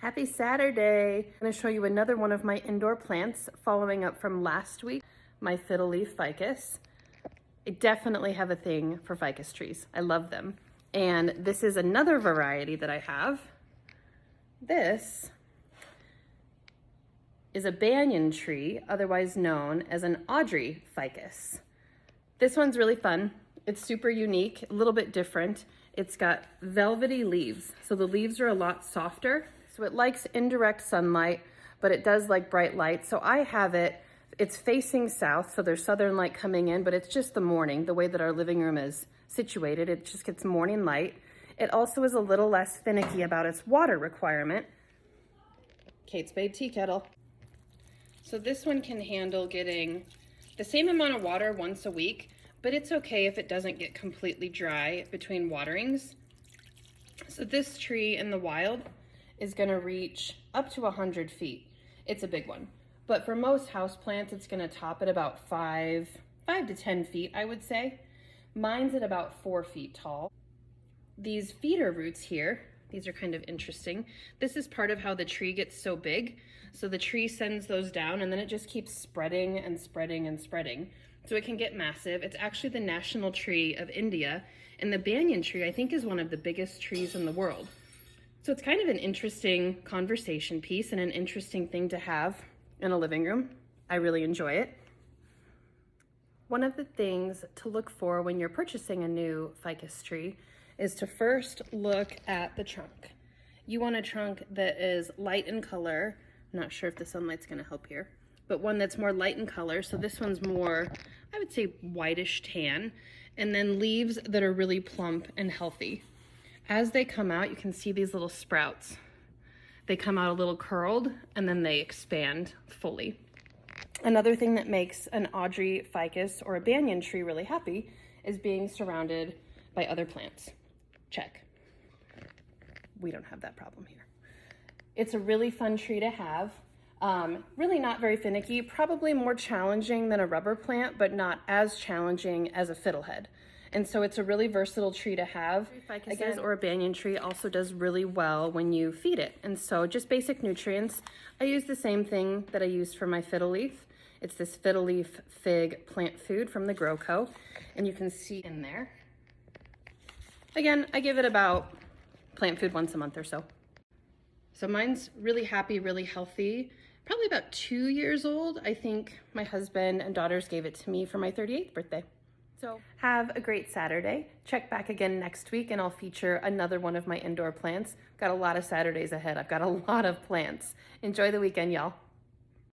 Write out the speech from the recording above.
Happy Saturday! I'm going to show you another one of my indoor plants following up from last week, my fiddle leaf ficus. I definitely have a thing for ficus trees. I love them. And this is another variety that I have. This is a banyan tree, otherwise known as an Audrey Ficus. This one's really fun. It's super unique, a little bit different. It's got velvety leaves, so the leaves are a lot softer. So it likes indirect sunlight, but it does like bright light. So I have it, it's facing south, so there's southern light coming in, but it's just the morning, the way that our living room is situated. It just gets morning light. It also is a little less finicky about its water requirement. Kate Spade tea kettle. So this one can handle getting the same amount of water once a week, but it's okay if it doesn't get completely dry between waterings. So this tree in the wild is gonna reach up to 100 feet. It's a big one. But for most houseplants, it's gonna top at about 5 to 10 feet, I would say. Mine's at about 4 feet tall. These feeder roots here, these are kind of interesting. This is part of how the tree gets so big. So the tree sends those down and then it just keeps spreading and spreading and spreading. So it can get massive. It's actually the national tree of India. And the banyan tree, I think, is one of the biggest trees in the world. So it's kind of an interesting conversation piece and an interesting thing to have in a living room. I really enjoy it. One of the things to look for when you're purchasing a new ficus tree is to first look at the trunk. You want a trunk that is light in color. I'm not sure if the sunlight's gonna help here, but one that's more light in color. So this one's more, I would say, whitish tan, and then leaves that are really plump and healthy. As they come out, you can see these little sprouts. They come out a little curled and then they expand fully. Another thing that makes an Audrey ficus or a banyan tree really happy is being surrounded by other plants. Check. We don't have that problem here. It's a really fun tree to have. Really not very finicky, probably more challenging than a rubber plant, but not as challenging as a fiddlehead. And so it's a really versatile tree to have. Ficus or a banyan tree also does really well when you feed it. And so just basic nutrients. I use the same thing that I use for my fiddle leaf. It's this fiddle leaf fig plant food from the Grow Co. And you can see in there. Again, I give it about plant food once a month or so. So mine's really happy, really healthy. Probably about 2 years old. I think my husband and daughters gave it to me for my 38th birthday. So have a great Saturday. Check back again next week and I'll feature another one of my indoor plants. Got a lot of Saturdays ahead. I've got a lot of plants. Enjoy the weekend, y'all.